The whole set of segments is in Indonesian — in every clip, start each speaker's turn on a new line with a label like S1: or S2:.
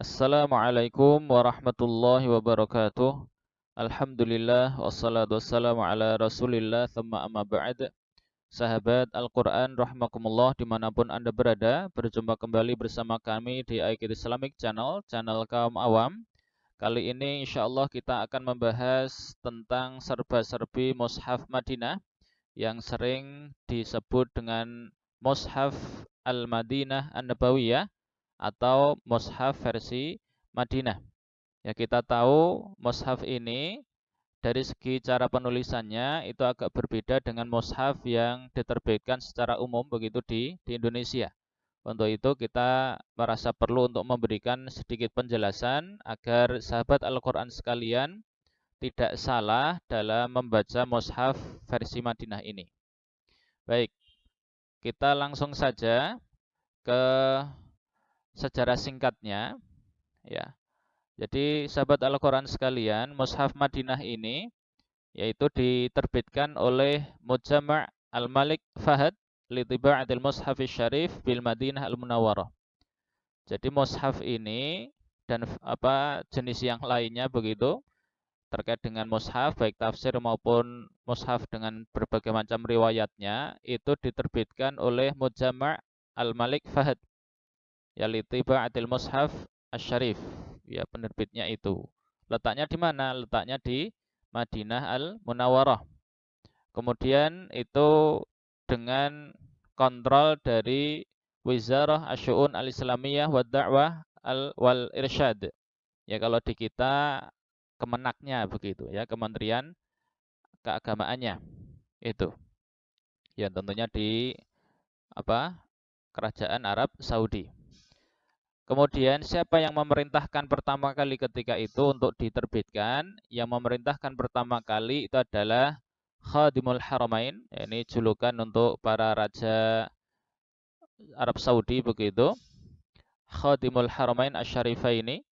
S1: Assalamualaikum warahmatullahi wabarakatuh. Alhamdulillah wassalatu wassalamu ala rasulillah thumma amma ba'd. Sahabat Al-Quran rahmakumullah dimanapun anda berada, berjumpa kembali bersama kami di IKT Islamic Channel, channel kaum awam. Kali ini insyaallah kita akan membahas tentang serba-serbi Mushaf Madinah yang sering disebut dengan Mushaf Al-Madinah An-Nabawiyah atau mushaf versi Madinah. Ya, kita tahu mushaf ini dari segi cara penulisannya itu agak berbeda dengan mushaf yang diterbitkan secara umum begitu di Indonesia. Untuk itu kita merasa perlu untuk memberikan sedikit penjelasan agar sahabat Al-Quran sekalian tidak salah dalam membaca mushaf versi Madinah ini. Baik, kita langsung saja ke sejarah singkatnya, ya. Jadi sahabat Al-Quran sekalian, Mushaf Madinah ini yaitu diterbitkan oleh Mujama' Al-Malik Fahad li Tiba'atil Mushaf Syarif bil Madinah Al-Munawwarah. Jadi mushaf ini dan jenis yang lainnya begitu terkait dengan mushaf baik tafsir maupun mushaf dengan berbagai macam riwayatnya itu diterbitkan oleh Mujama' Al-Malik Fahad ya li Tiba'atil Mushaf Asy-Syarif. Ya, penerbitnya itu. Letaknya di mana? Letaknya di Madinah Al-Munawwarah. Kemudian itu dengan kontrol dari Wizarah Asy'un Al-Islamiyah wa Da'wah wal Irsyad. Ya, kalau di kita Kemenaknya begitu ya, Kementerian Keagamaannya. Itu. Ya, tentunya di Kerajaan Arab Saudi. Kemudian siapa yang memerintahkan pertama kali ketika itu untuk diterbitkan? Yang memerintahkan pertama kali itu adalah Khadimul Haramain. Ini julukan untuk para raja Arab Saudi begitu. Khadimul Haramain Asy-Syarifaini,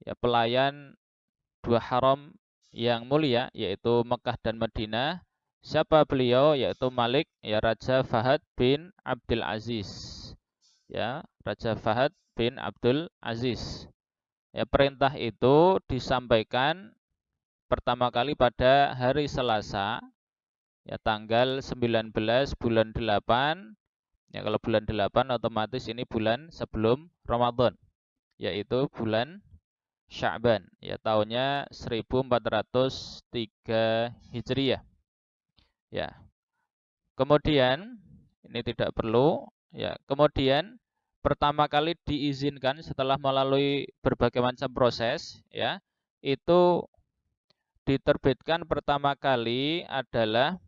S1: ya, pelayan dua haram yang mulia yaitu Mekah dan Madinah. Siapa beliau? Yaitu Malik, ya, Raja Fahad bin Abdul Aziz. Ya, Raja Fahad bin Abdul Aziz. Ya, perintah itu disampaikan pertama kali pada hari Selasa, ya, tanggal 19 bulan 8. Ya, kalau bulan 8 otomatis ini bulan sebelum Ramadan, yaitu bulan Sya'ban. Ya, tahunnya 1403 Hijriah. Ya. Kemudian ini tidak perlu, ya. Kemudian pertama kali diizinkan setelah melalui berbagai macam proses, ya, itu diterbitkan pertama kali adalah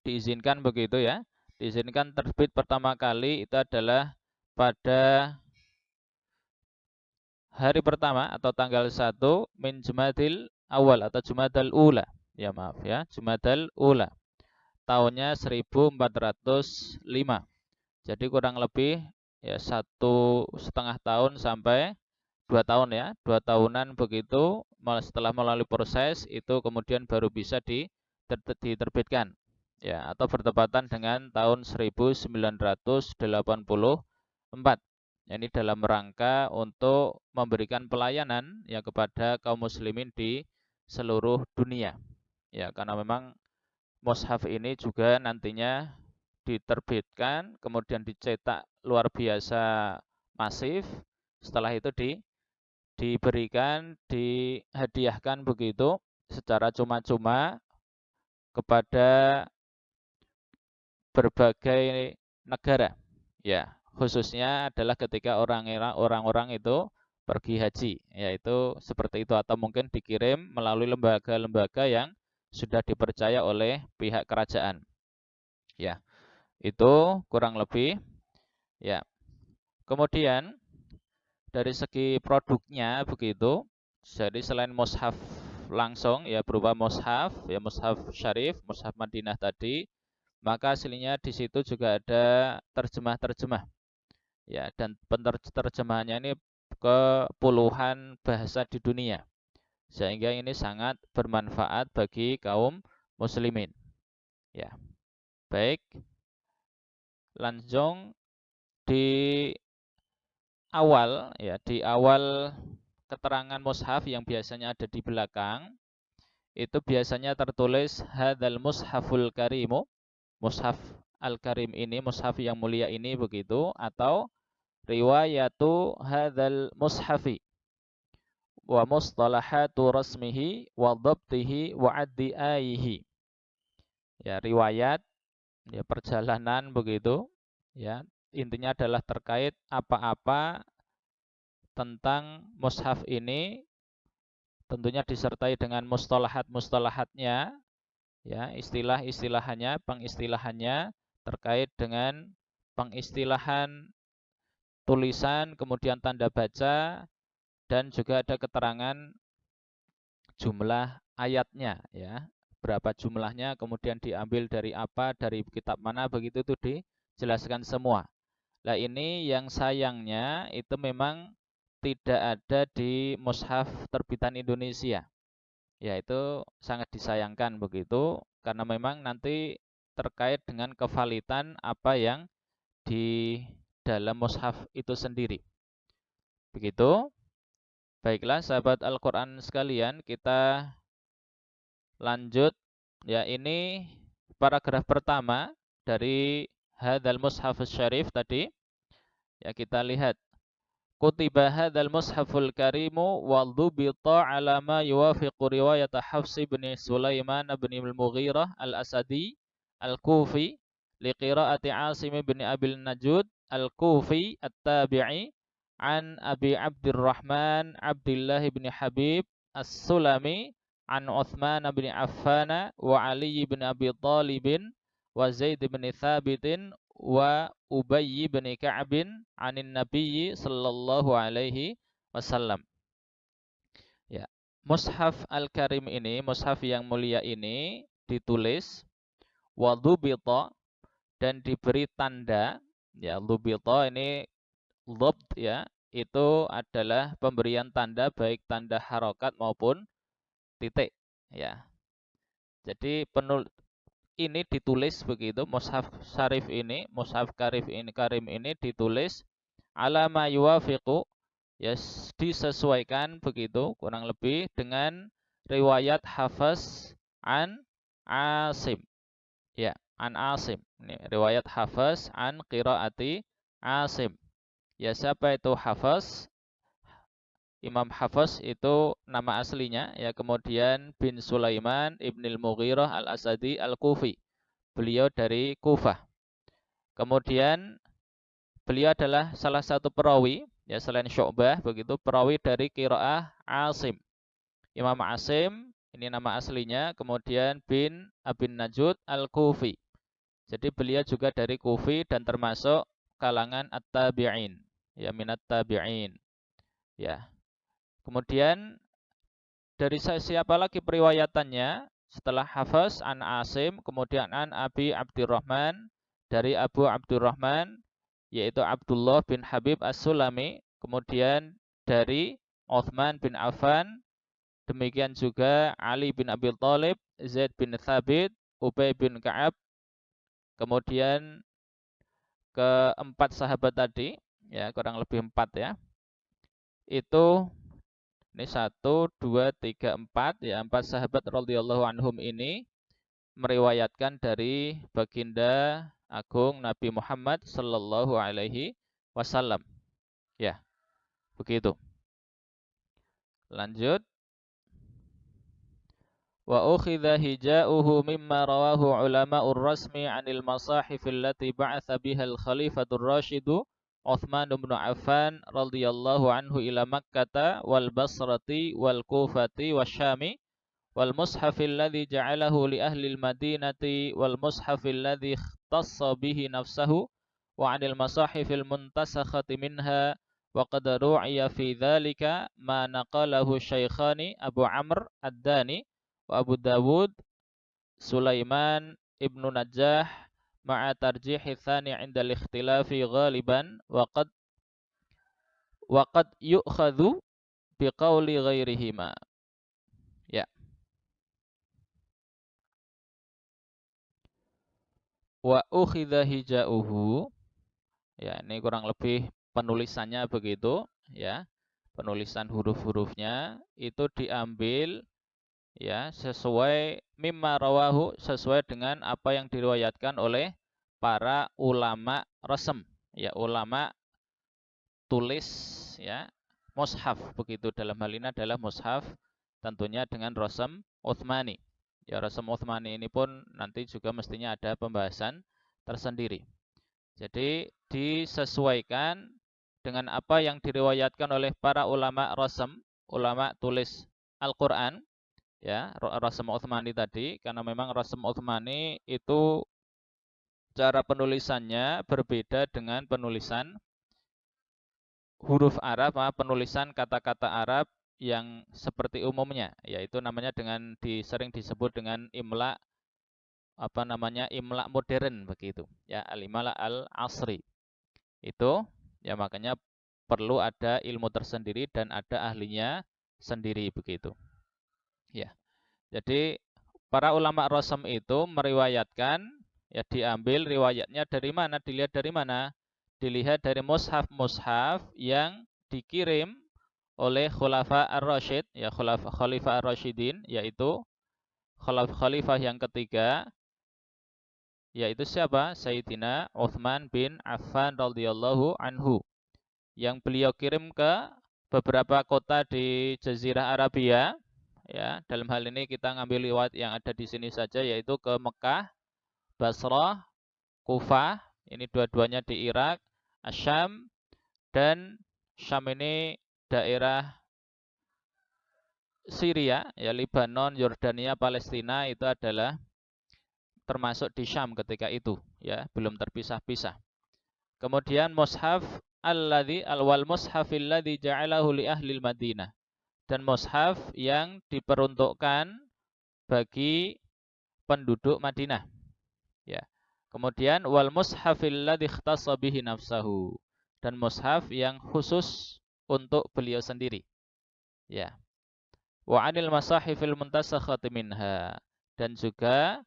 S1: diizinkan begitu ya. Diizinkan terbit pertama kali itu adalah pada hari pertama atau tanggal 1 min Jumadil Awal atau Jumadal Ula. Ya, maaf ya, Jumadal Ula. Tahunnya 1405. Jadi kurang lebih ya 1,5 tahun sampai 2 tahun ya, 2 tahunan begitu. Setelah melalui proses itu kemudian baru bisa diterbitkan, ya, atau bertepatan dengan tahun 1984. Ini dalam rangka untuk memberikan pelayanan ya kepada kaum muslimin di seluruh dunia. Ya, karena memang mushaf ini juga nantinya diterbitkan, kemudian dicetak luar biasa masif. Setelah itu diberikan, dihadiahkan begitu secara cuma-cuma kepada berbagai negara. Ya, khususnya adalah ketika orang-orang itu pergi haji, yaitu seperti itu, atau mungkin dikirim melalui lembaga-lembaga yang sudah dipercaya oleh pihak kerajaan. Ya, itu kurang lebih, ya. Kemudian dari segi produknya begitu. Jadi selain mushaf langsung ya berupa mushaf, ya, mushaf syarif, mushaf Madinah tadi, maka aslinya di situ juga ada terjemah-terjemah. Ya, dan penerjemahannya ini ke puluhan bahasa di dunia. Sehingga ini sangat bermanfaat bagi kaum muslimin. Ya. Baik. Langsung awal ya, di awal keterangan mushaf yang biasanya ada di belakang itu biasanya tertulis hadzal mushaful karimu, mushaf al-karim ini, mushaf yang mulia ini begitu, atau riwayatu hadzal mushafi wa mustalahatu rasmihi wa dhabtihi wa addiaihi. Ya, riwayat ya perjalanan begitu ya. Intinya adalah terkait apa-apa tentang mushaf ini, tentunya disertai dengan mustalahat-mustalahatnya ya, istilah-istilahannya, pengistilahannya terkait dengan pengistilahan tulisan, kemudian tanda baca, dan juga ada keterangan jumlah ayatnya ya. Berapa jumlahnya, kemudian diambil dari apa, dari kitab mana, begitu itu dijelaskan semua. Nah, ini yang sayangnya itu memang tidak ada di mushaf terbitan Indonesia. Ya, itu sangat disayangkan begitu karena memang nanti terkait dengan kevalitan apa yang di dalam mushaf itu sendiri. Begitu. Baiklah sahabat Al-Qur'an sekalian, kita lanjut. Ya, ini paragraf pertama dari hadzal mushaf syarif tadi. Ya, kita lihat. Kutiba hadzal mushaful karimu wa dhubita ala ma yuwafiqu riwayat Hafs bin Sulaiman bin al-Mughirah al-Asadi al-Kufi liqira'ati Asim bin Abil Najud al-Kufi at-Tabi'i an Abi Abdurrahman Abdullah bin Habib as-Sulami an Uthman bin Affan wa Ali bin Abi Talib wa Zaid bin Thabitin wa Ubay bin Ka'bin anin Nabiyyi sallallahu alaihi wasallam. Ya. Mushaf Al-Karim ini, mushaf yang mulia ini ditulis wa dhubita dan diberi tanda. Ya, dhubita ini dhabt ya, itu adalah pemberian tanda baik tanda harokat maupun titik ya. Jadi ini ditulis begitu, mushaf syarif ini, mushaf karim ini ditulis alama yuwafiqu, ya disesuaikan begitu kurang lebih dengan riwayat Hafs an Asim. Ya, an Asim. Ini riwayat Hafs an qiraati Asim. Ya, siapa itu Hafs? Imam Hafs itu nama aslinya ya, kemudian bin Sulaiman ibnil Mughirah al-Asadi al-Kufi. Beliau dari Kufah. Kemudian beliau adalah salah satu perawi ya selain Syu'bah begitu, perawi dari qiraah Asim. Imam Asim ini nama aslinya, kemudian bin Abin Najud al-Kufi. Jadi beliau juga dari Kufi dan termasuk kalangan at-tabi'in. Ya, minat tabi'in. Ya. Kemudian dari siapa lagi periwayatannya? Setelah Hafs an Asim, kemudian an Abi Abdurrahman, dari Abu Abdurrahman yaitu Abdullah bin Habib As-Sulami, kemudian dari Uthman bin Affan, demikian juga Ali bin Abi Thalib, Zaid bin Thabit, Ubay bin Ka'ab, kemudian keempat sahabat tadi, ya kurang lebih empat ya, itu ini 1, 2, 3, 4 ya, 4 sahabat radhiyallahu anhum ini meriwayatkan dari baginda agung Nabi Muhammad sallallahu alaihi wasallam. Ya, begitu. Lanjut. Wa ukhidha hija'uhu mimma rawahu ulama'ur rasmi 'anil masahif allati ba'atha biha al-khalifatur rasyidu Uthman bin Affan radhiyallahu anhu ila Makkah wal Basrati wal Kufati wasyami wal mushafil ladzi ja'alahu li ahli al-Madinati wal mushafil ladzi ikhtassa bihi nafsahu wa 'anil masahifil muntasakhati minha wa qad ru'iya fi dzalika ma naqalahu Syaikhani Abu Amr Ad-Dani wa Abu Dawud Sulaiman ibnu Najjah ma'a tarjihi tsani 'inda al-ikhtilafi ghaliban wa qad yu'khadhu biqauli ghairihima. Ya. Wa ukhidha hija'uhu. Ya, ini kurang lebih penulisannya begitu, ya. Penulisan huruf-hurufnya itu diambil ya sesuai mimma rawahu, sesuai dengan apa yang diriwayatkan oleh para ulama resem, ya ulama tulis ya mushaf begitu. Dalam hal ini adalah mushaf tentunya dengan rasam Utsmani. Ya rasam Utsmani ini pun nanti juga mestinya ada pembahasan tersendiri. Jadi disesuaikan dengan apa yang diriwayatkan oleh para ulama rasam, ulama tulis Al-Qur'an, ya, rasam Utsmani tadi, karena memang rasam Utsmani itu cara penulisannya berbeda dengan penulisan huruf Arab, penulisan kata-kata Arab yang seperti umumnya, yaitu namanya sering disebut dengan imla, imla modern begitu, ya, al-imla al-asri. Itu ya makanya perlu ada ilmu tersendiri dan ada ahlinya sendiri begitu. Ya. Jadi para ulama rasam itu meriwayatkan, ya diambil riwayatnya dari mana, dilihat dari mana? Dilihat dari mushaf-mushaf yang dikirim oleh Khulafa ar-Rasyid, ya Khalifah ar-Rasyidin, yaitu khalifah yang ketiga, yaitu siapa? Sayyidina Utsman bin Affan radhiyallahu anhu, yang beliau kirim ke beberapa kota di Jazirah Arabia. Ya, dalam hal ini kita ngambil riwayat yang ada di sini saja, yaitu ke Mekah, Basrah, Kufah, ini dua-duanya di Irak, Asyam, dan Syam ini daerah Syria, ya Lebanon, Yordania, Palestina itu adalah termasuk di Syam ketika itu, ya belum terpisah-pisah. Kemudian mushaf wal mushafil ladzi ja'alahu li ahli Madinah, dan mushaf yang diperuntukkan bagi penduduk Madinah, ya. Kemudian wal mushafil ladzi ikhtassa bihi nafsahu, dan mushaf yang khusus untuk beliau sendiri, ya. Wa 'anil masahifil muntasakhati minha, dan juga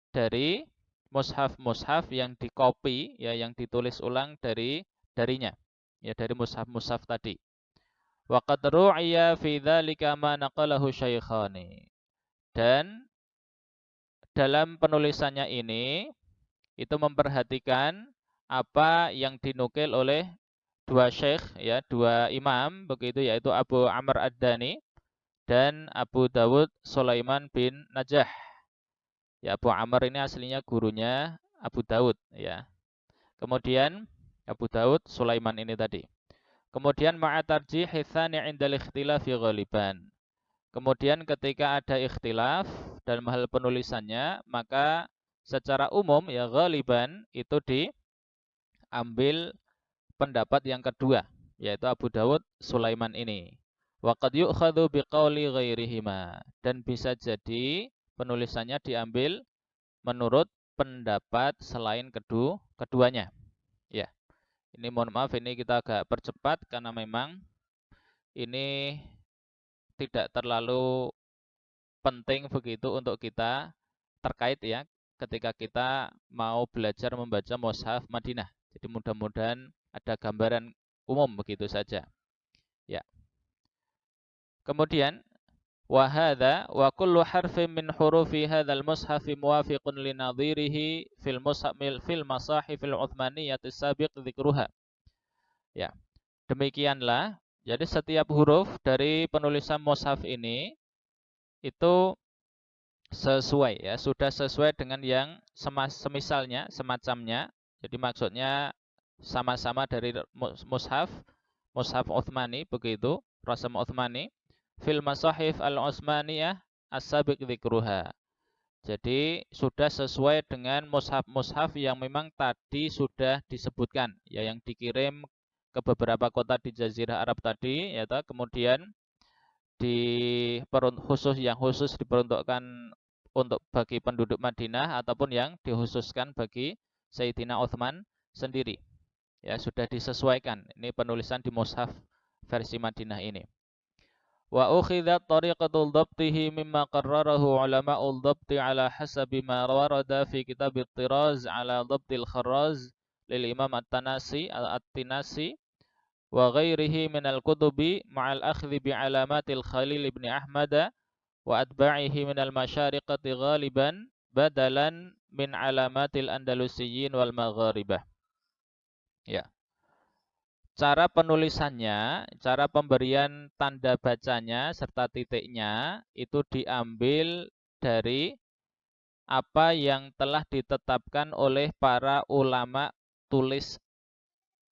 S1: dari mushaf-mushaf yang dikopi, ya yang ditulis ulang darinya, ya dari mushaf-mushaf tadi. Wa qad ru'iya fi dzalika ma naqalahu syaikhani, dan dalam penulisannya ini itu memperhatikan apa yang dinukil oleh dua syekh, ya dua imam begitu, yaitu Abu Amr Ad-Dani dan Abu Dawud Sulaiman bin Najah. Ya Abu Amr ini aslinya gurunya Abu Dawud, ya. Kemudian Abu Dawud Sulaiman ini tadi. Kemudian ma'atarjih tsani 'indal ikhtilafi ghaliban. Kemudian ketika ada ikhtilaf dalam hal penulisannya, maka secara umum ya ghaliban itu diambil pendapat yang kedua, yaitu Abu Dawud Sulaiman ini. Wa qad yu'khadhu biqauli ghairihima, dan bisa jadi penulisannya diambil menurut pendapat selain keduanya. Ya. Ini mohon maaf, ini kita agak percepat karena memang ini tidak terlalu penting begitu untuk kita terkait, ya ketika kita mau belajar membaca mushaf Madinah. Jadi mudah-mudahan ada gambaran umum begitu saja. Ya. Kemudian wa hadza wa kullu harfin min hurufi hadzal mushaf muwafiqun li nadhirihi fil masahifil utsmaniyyati sabiq dzikruha. Ya. Demikianlah, jadi setiap huruf dari penulisan mushaf ini itu sesuai, ya sudah sesuai dengan yang semisalnya, semacamnya. Jadi maksudnya sama-sama dari mushaf Utsmani begitu, rasam Utsmani fil masahif al-Utsmaniyah as-sabiq dzikruha. Jadi sudah sesuai dengan mushaf-mushaf yang memang tadi sudah disebutkan, ya yang dikirim ke beberapa kota di Jazirah Arab tadi, ya kemudian yang khusus diperuntukkan untuk bagi penduduk Madinah ataupun yang dikhususkan bagi Sayyidina Utsman sendiri. Ya, sudah disesuaikan. Ini penulisan di mushaf versi Madinah ini. Wa ukhidhat tariqatul dhabtihi mimma qarrarahu ulama'ul dhabti ala hasabi ma warada fi kitab at-Tiraz ala dhabtil kharraz lil Imam At-Tinasi wa ghairihi minal kutubi ma'al akhdhi bi alamatil Khalil ibn Ahmad wa atba'ihi minal masyariqati ghaliban badalan min alamatil Andalusiyyin wal Magharibah. Ya. Cara penulisannya, cara pemberian tanda bacanya serta titiknya itu diambil dari apa yang telah ditetapkan oleh para ulama tulis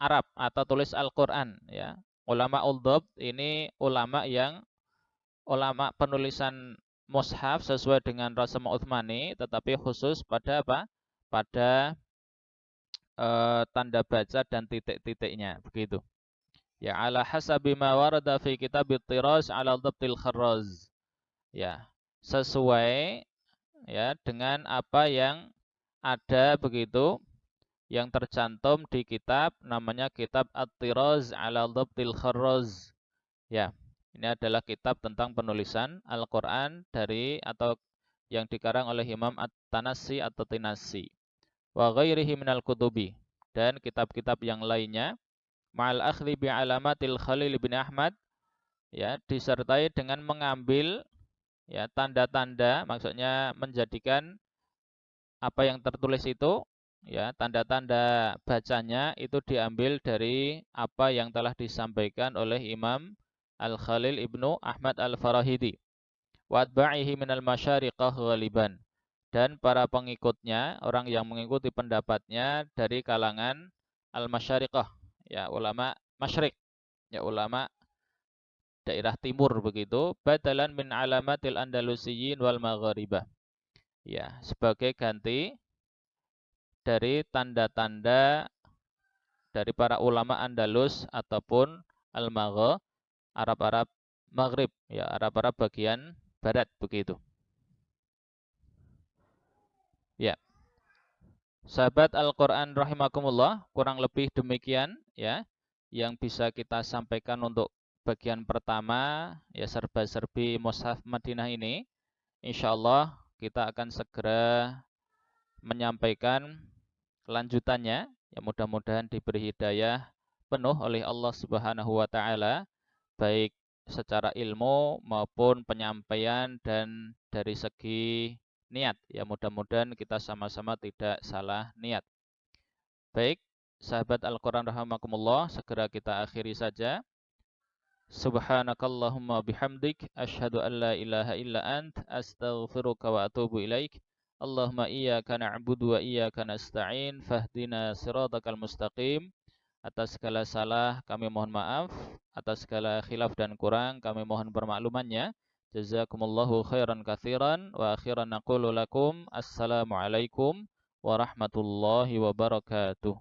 S1: Arab atau tulis Al-Qur'an ya. Ulama Uldab ini ulama penulisan mushaf sesuai dengan Rasam Utsmani tetapi khusus pada apa? Pada tanda baca dan titik-titiknya begitu. Ya ala hasabi ma warada fi kitab at-tiraz ala dhabtil kharraz. Ya, sesuai ya dengan apa yang ada begitu yang tercantum di kitab namanya kitab At-Tiraz ala Dhabtil Kharraz. Ya, ini adalah kitab tentang penulisan Al-Qur'an dari atau yang dikarang oleh Imam At-Tanassi atau Tinassi. Wa ghairihi minal kutubi dan kitab-kitab yang lainnya ma'al akhli bi alamatil Khalil bin Ahmad ya disertai dengan mengambil ya tanda-tanda maksudnya menjadikan apa yang tertulis itu ya tanda-tanda bacanya itu diambil dari apa yang telah disampaikan oleh Imam Al-Khalil Ibnu Ahmad Al-Farahidi wa atba'ihi minal masyariqah ghaliban dan para pengikutnya orang yang mengikuti pendapatnya dari kalangan al-masyariqah ya ulama masyrik ya ulama daerah timur begitu badalan min alamatil andalusiyyin wal magharibah ya sebagai ganti dari tanda-tanda dari para ulama Andalus ataupun Al-Maghrib Arab-Arab Maghrib ya Arab-Arab bagian barat begitu ya sahabat Al-Qur'an rahimakumullah kurang lebih demikian ya yang bisa kita sampaikan untuk bagian pertama ya serba-serbi Mushaf Madinah ini insyaallah kita akan segera menyampaikan kelanjutannya ya mudah-mudahan diberi hidayah penuh oleh Allah Subhanahu wa taala baik secara ilmu maupun penyampaian dan dari segi niat ya mudah-mudahan kita sama-sama tidak salah niat. Baik, sahabat Al-Qur'an rahimakumullah, segera kita akhiri saja. Subhanakallahumma bihamdik asyhadu an la ilaha illa ant astaghfiruka wa atubu ilaik. Allahumma iyyaka na'budu wa iyyaka nasta'in fahdina siratal mustaqim. Atas segala salah kami mohon maaf, atas segala khilaf dan kurang kami mohon permaklumannya. Jazakumullahu khairan katsiran wa akhiran naqulu lakum assalamualaikum warahmatullahi wabarakatuh.